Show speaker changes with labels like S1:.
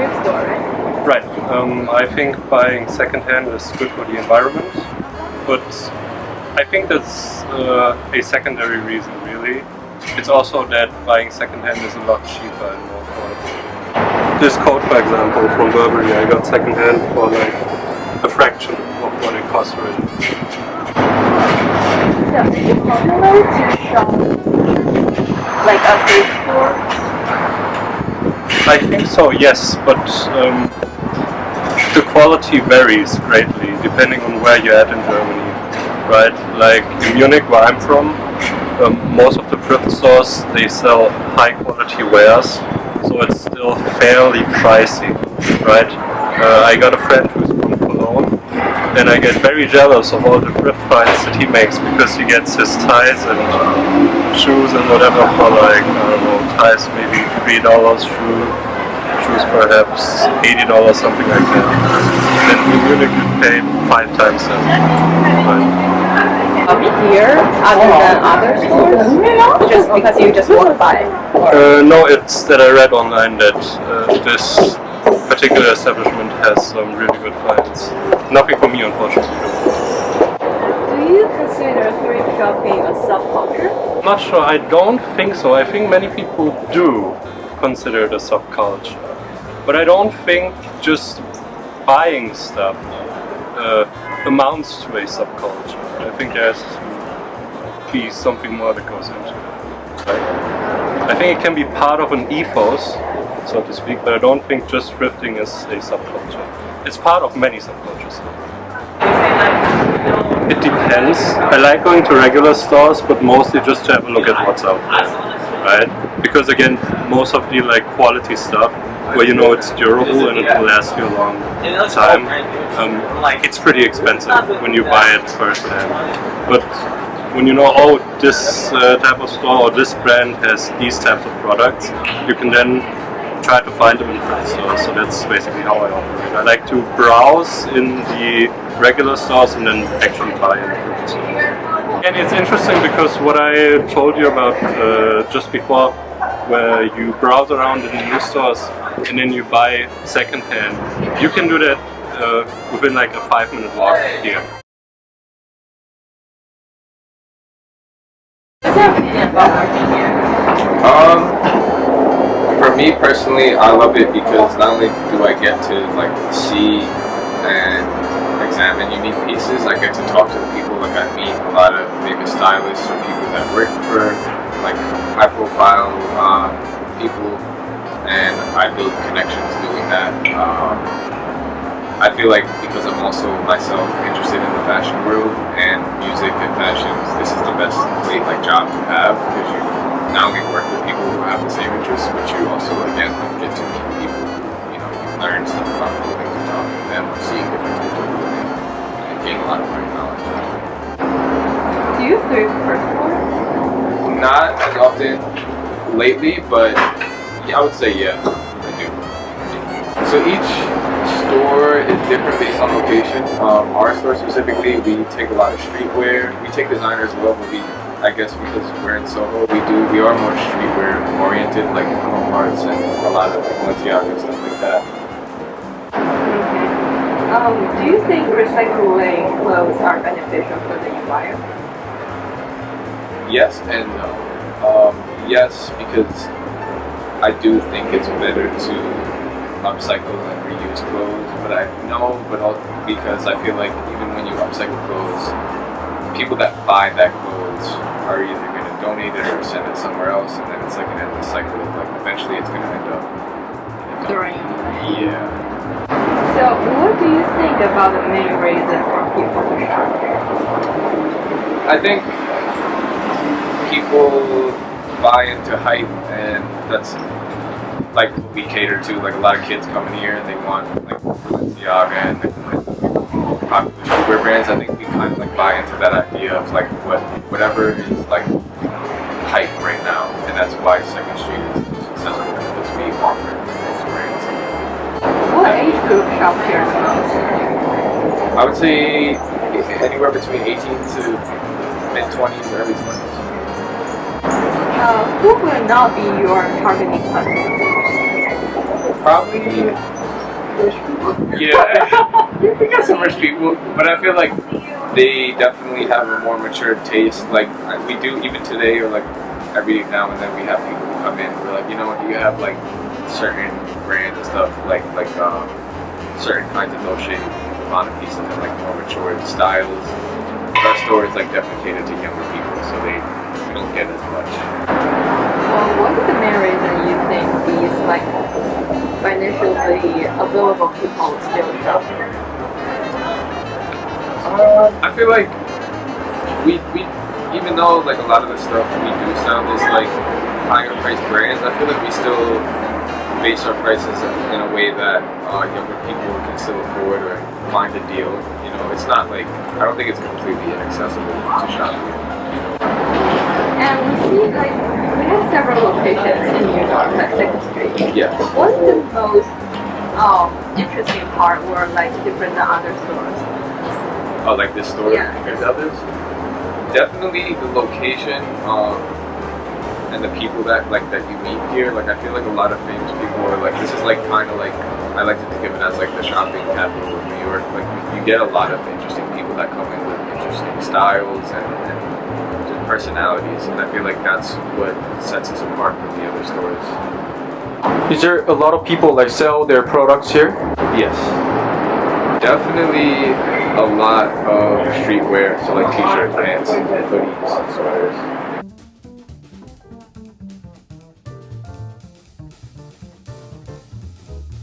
S1: thrift store, right?
S2: Right. I think buying secondhand is good for the environment, but I think that's a secondary reason, really. It's also that buying secondhand is a lot cheaper and more affordable. This coat, for example, from Burberry, I got secondhand for like a fraction of what it cost really.
S1: So, is it popular to shop like a thrift store?
S2: I think so, yes, but the quality varies greatly depending on where you're at in Germany, right? Like in Munich, where I'm from, most of the thrift stores, they sell high quality wares, so it's still fairly pricey, right? I got a friend who's from Cologne, and I get very jealous of all the thrift finds that he makes because he gets his ties and shoes and whatever for like, I don't know, ties maybe $3, shoes perhaps $80, something like that. And in Munich you pay 5 times that. Right?
S1: Here, other than other stores? Just because you just walk by?
S2: No, it's that I read online that this particular establishment has some really good finds. Nothing for me, unfortunately.
S1: Do you consider thrift shopping a subculture?
S2: I'm not sure, I don't think so. I think many people do consider it a subculture. But I don't think just buying stuff amounts to a subculture. I think there has to be something more that goes into it. Right? I think it can be part of an ethos, so to speak, but I don't think just thrifting is a subculture. It's part of many subcultures. It depends. I like going to regular stores, but mostly just to have a look at what's out there, right? Because again, most of the like quality stuff, where you know it's durable and it will last you a long time, it's pretty expensive when you buy it first hand. But when you know, oh, this type of store or this brand has these types of products, you can then try to find them in thrift stores. So that's basically how I operate. I like to browse in the regular stores and then actually buy in the thrift stores. And it's interesting because what I told you about just before, where you browse around in the new stores and then you buy secondhand, you can do that within like a 5-minute walk here.
S1: What's your opinion about working here?
S3: For me personally, I love it because not only do I get to like see and examine unique pieces, I get to talk to the people. Like I meet a lot of famous stylists or people that work for like high-profile people, and I build connections doing that. I feel like because I'm also myself interested in the fashion world and music and fashion, this is the best job to have because you not only work with people who have the same interests, but you also again get to meet people. You know, you learn stuff about clothing from talking to them or seeing different types of clothing and gain a lot of great knowledge.
S1: Do you thrift personally?
S3: Not as often lately, but yeah, I would say yeah, I do. So each store is different based on location. Our store specifically, we take a lot of streetwear. We take designer as well, but I guess because we're in Soho, we are more streetwear oriented, like home arts and a lot of Balenciaga and stuff like that.
S1: Okay. Do you think recycling clothes are beneficial for the environment?
S3: Yes and no. Yes, because I do think it's better to upcycle and reuse clothes, but also because I feel like even when you upcycle clothes, people that buy that clothes are either going to donate it or send it somewhere else, and then it's like an endless cycle of like eventually it's going to end up
S1: Throwing.
S3: Yeah.
S1: So what do you think about the main reason for people to shop here?
S3: I think people buy into hype, and that's like what we cater to. Like a lot of kids come in here and they want like Balenciaga and popular streetwear brands. I think we kind of like buy into that idea of like whatever is like hype right now, and that's why Second Street is successful because we offer those brands.
S1: What age group shop here the most?
S3: I would say anywhere between 18 to mid-20s, early 20s.
S1: Who would not be your targeting customer?
S3: Probably
S1: rich people.
S3: Yeah, we got some rich people, but I feel like they definitely have a more mature taste. Like we do even today, or like every now and then we have people who come in. We're like, you know, do you have like certain brands and stuff, like certain kinds of no shade Ivana pieces and like more mature styles. But our store is like definitely catered to younger people, so we don't get as much.
S1: What is the main reason you think these like financially available people still shop?
S3: I feel like we even though like a lot of the stuff we do sell is like higher priced brands, I feel like we still base our prices in a way that younger people can still afford or find a deal. You know, it's not like, I don't think it's completely inaccessible to shop here.
S1: And we see like we have several locations in New York, like Second Street.
S3: Yes.
S1: What's the most interesting part, or like different than other stores?
S3: Oh, like this store
S1: Yeah.
S3: compared to others? Definitely the location and the people that you meet here. Like I feel like a lot of famous people are like, this is like kind of like, I like to think of it as like the shopping capital of New York. Like you get a lot of interesting people that come in with interesting styles and just personalities, and I feel like that's what sets us apart from the other stores.
S4: Is there a lot of people like sell their products here?
S3: Yes. Definitely a lot of streetwear, so like t-shirts, pants, hoodies, sweaters.